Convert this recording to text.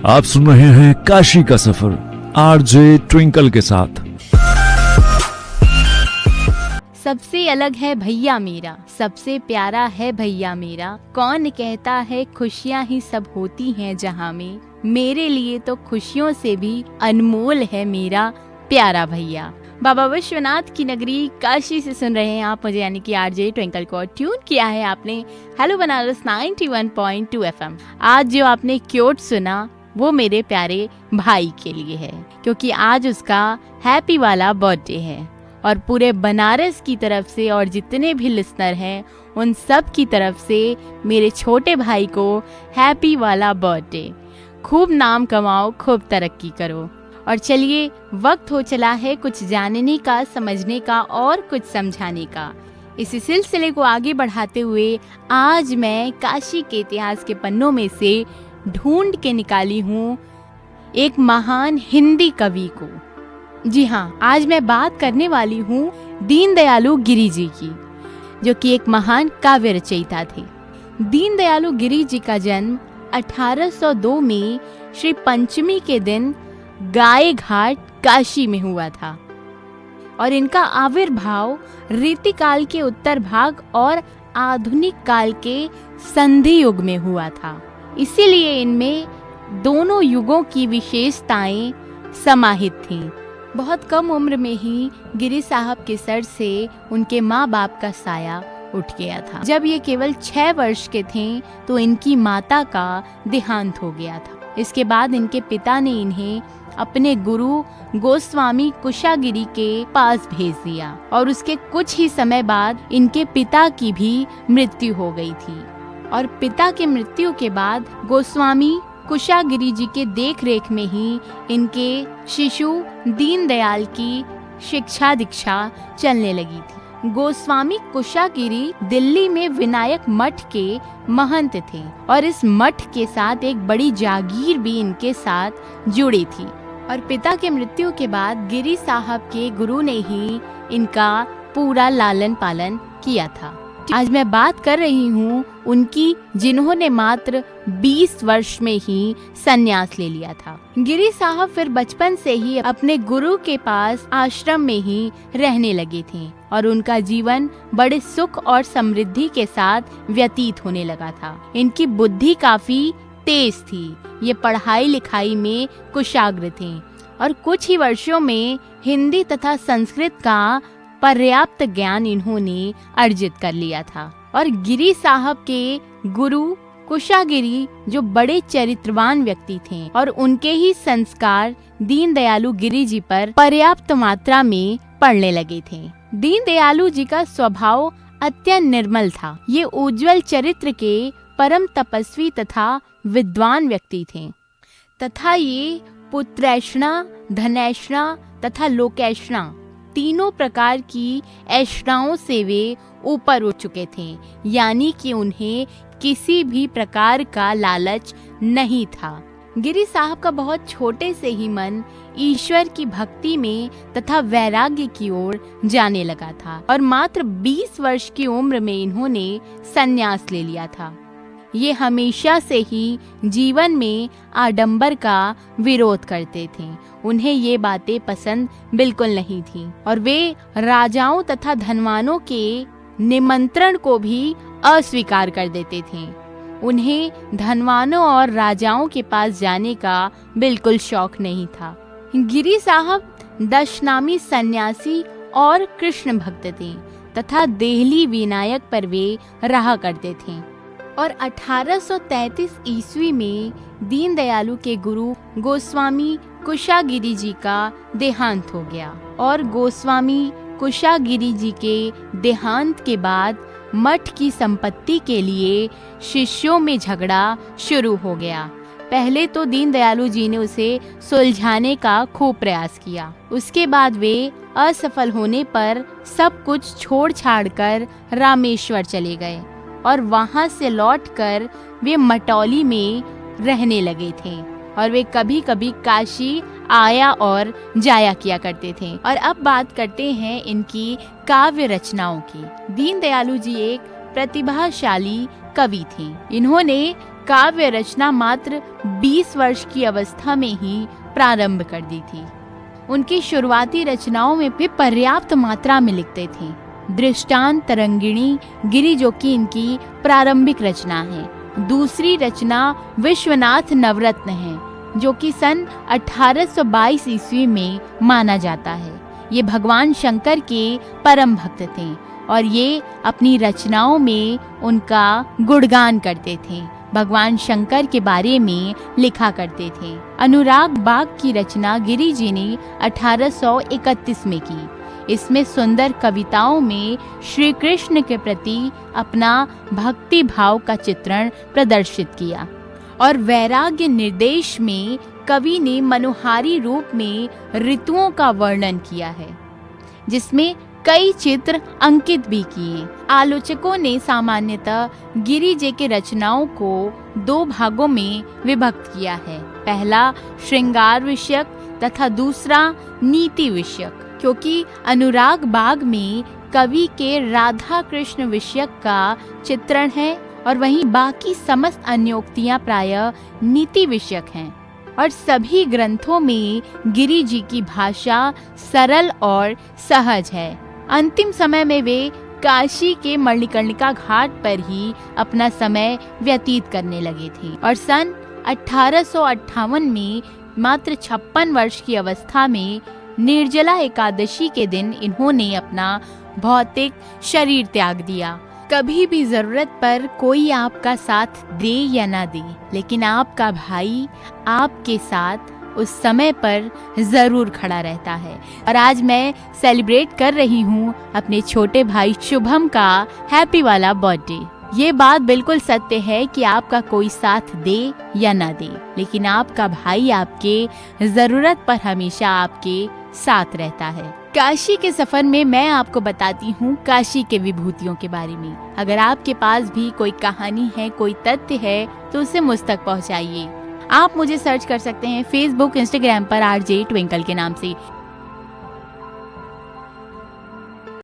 आप सुन रहे हैं काशी का सफर आरजे ट्विंकल के साथ। सबसे अलग है भैया मेरा, सबसे प्यारा है भैया मेरा। कौन कहता है खुशियाँ ही सब होती हैं जहाँ में, मेरे लिए तो खुशियों से भी अनमोल है मेरा प्यारा भैया। बाबा विश्वनाथ की नगरी काशी से सुन रहे हैं आप मुझे, यानी कि आरजे ट्विंकल को ट्यून किया है आपने हेलो बनारस 91.2 FM। आज जो आपने क्योट सुना वो मेरे प्यारे भाई के लिए है, क्योंकि आज उसका हैप्पी वाला बर्थडे है। और पूरे बनारस की तरफ से और जितने भी लिसनर हैं उन सब की तरफ से मेरे छोटे भाई को हैप्पी वाला बर्थडे। खूब नाम कमाओ, खूब तरक्की करो। और चलिए, वक्त हो चला है कुछ जानने का, समझने का और कुछ समझाने का। इसी सिलसिले को आगे बढ़ाते हुए आज मैं काशी के इतिहास के पन्नों में से ढूंढ के निकाली हूँ एक महान हिंदी कवि को। जी हाँ, आज मैं बात करने वाली हूँ दीनदयालु गिरि जी की, जो कि एक महान काव्य रचयिता थे। दीनदयालु गिरि जी का जन्म 1802 में श्री पंचमी के दिन गाय घाट काशी में हुआ था और इनका आविर्भाव रीतिकाल के उत्तर भाग और आधुनिक काल के संधि युग में हुआ था। इसीलिए इनमें दोनों युगों की विशेषताएं समाहित थीं। बहुत कम उम्र में ही गिरि साहब के सर से उनके माँ बाप का साया उठ गया था। जब ये केवल 6 वर्ष के थे तो इनकी माता का देहांत हो गया था। इसके बाद इनके पिता ने इन्हें अपने गुरु गोस्वामी कुशागिरि के पास भेज दिया और उसके कुछ ही समय बाद इनके पिता की भी मृत्यु हो गई थी। और पिता के मृत्यु के बाद गोस्वामी कुशागिरि जी के देखरेख में ही इनके शिशु दीनदयाल की शिक्षा दीक्षा चलने लगी थी। गोस्वामी कुशागिरि दिल्ली में विनायक मठ के महंत थे और इस मठ के साथ एक बड़ी जागीर भी इनके साथ जुड़ी थी। और पिता के मृत्यु के बाद गिरि साहब के गुरु ने ही इनका पूरा लालन पालन किया था। आज मैं बात कर रही हूँ उनकी, जिन्होंने मात्र 20 वर्ष में ही संन्यास ले लिया था। गिरि साहब फिर बचपन से ही अपने गुरु के पास आश्रम में ही रहने लगे थे और उनका जीवन बड़े सुख और समृद्धि के साथ व्यतीत होने लगा था। इनकी बुद्धि काफी तेज थी, ये पढ़ाई लिखाई में कुशाग्र थे और कुछ ही वर्षों में हिंदी तथा संस्कृत का पर्याप्त ज्ञान इन्होंने अर्जित कर लिया था। और गिरि साहब के गुरु कुशागिरि जो बड़े चरित्रवान व्यक्ति थे और उनके ही संस्कार दीनदयालु गिरि जी पर पर्याप्त मात्रा में पड़ने लगे थे। दीनदयालु जी का स्वभाव अत्यंत निर्मल था। ये उज्जवल चरित्र के परम तपस्वी तथा विद्वान व्यक्ति थे तथा ये पुत्रैषणा, धनैषणा तथा लोकैषणा तीनों प्रकार की ऐषणाओं से वे ऊपर उठ चुके थे, यानी कि उन्हें किसी भी प्रकार का लालच नहीं था। गिरि साहब का बहुत छोटे से ही मन ईश्वर की भक्ति में तथा वैराग्य की ओर जाने लगा था और मात्र 20 वर्ष की उम्र में इन्होंने संन्यास ले लिया था। ये हमेशा से ही जीवन में आडंबर का विरोध करते थे। उन्हें ये बातें पसंद बिल्कुल नहीं थी और वे राजाओं तथा धनवानों के निमंत्रण को भी अस्वीकार कर देते थे। उन्हें धनवानों और राजाओं के पास जाने का बिल्कुल शौक नहीं था। गिरि साहब दशनामी सन्यासी और कृष्ण भक्त थे तथा देहली विनायक पर वे रहा करते थे। और 1833 ईस्वी में दीनदयालु के गुरु गोस्वामी कुशागिरि जी का देहांत हो गया और गोस्वामी कुशागिरि जी के देहांत के बाद मठ की संपत्ति के लिए शिष्यों में झगड़ा शुरू हो गया। पहले तो दीनदयालु जी ने उसे सुलझाने का खूब प्रयास किया। उसके बाद वे असफल होने पर सब कुछ छोड़ छाड़ कर रामेश्वर चले गए और वहां से लौटकर वे मटौली में रहने लगे थे और वे कभी कभी काशी आया और जाया किया करते थे। और अब बात करते हैं इनकी काव्य रचनाओं की। दीनदयालु जी एक प्रतिभाशाली कवि थे। इन्होंने काव्य रचना मात्र 20 वर्ष की अवस्था में ही प्रारंभ कर दी थी। उनकी शुरुआती रचनाओं में भी पर्याप्त मात्रा में लिखते थे। दृष्टांत तरंगिणी गिरी जो कि इनकी प्रारंभिक रचना है। दूसरी रचना विश्वनाथ नवरत्न है जो कि सन 1822 ईस्वी में माना जाता है। ये भगवान शंकर के परम भक्त थे और ये अपनी रचनाओं में उनका गुणगान करते थे, भगवान शंकर के बारे में लिखा करते थे। अनुराग बाग की रचना गिरी जी ने 1831 में की। इसमें सुंदर कविताओं में श्री कृष्ण के प्रति अपना भक्ति भाव का चित्रण प्रदर्शित किया और वैराग्य निर्देश में कवि ने मनोहारी रूप में ऋतुओं का वर्णन किया है, जिसमें कई चित्र अंकित भी किए। आलोचकों ने सामान्यतः गिरी जी के रचनाओं को 2 भागों में विभक्त किया है। पहला श्रृंगार विषयक तथा दूसरा नीति विषयक, क्योंकि अनुराग बाग में कवि के राधा कृष्ण विषयक का चित्रण है और वहीं बाकी समस्त अन्योक्तियां प्रायः नीति विषयक हैं। और सभी ग्रंथों में गिरी जी की भाषा सरल और सहज है। अंतिम समय में वे काशी के मणिकर्णिका घाट पर ही अपना समय व्यतीत करने लगे थे और सन 1858 में मात्र 56 वर्ष की अवस्था में निर्जला एकादशी के दिन इन्होंने अपना भौतिक शरीर त्याग दिया। कभी भी जरूरत पर कोई आपका साथ दे या ना दे, लेकिन आपका भाई आपके साथ उस समय पर जरूर खड़ा रहता है। और आज मैं सेलिब्रेट कर रही हूँ अपने छोटे भाई शुभम का हैप्पी वाला बर्थडे। ये बात बिल्कुल सत्य है कि आपका कोई साथ दे या ना दे, लेकिन आपका भाई आपके जरूरत पर हमेशा आपके साथ रहता है। काशी के सफर में मैं आपको बताती हूँ काशी के विभूतियों के बारे में। अगर आपके पास भी कोई कहानी है, कोई तथ्य है, तो उसे मुझ तक पहुँचाइए। आप मुझे सर्च कर सकते हैं फेसबुक, इंस्टाग्राम पर RJ ट्विंकल के नाम से।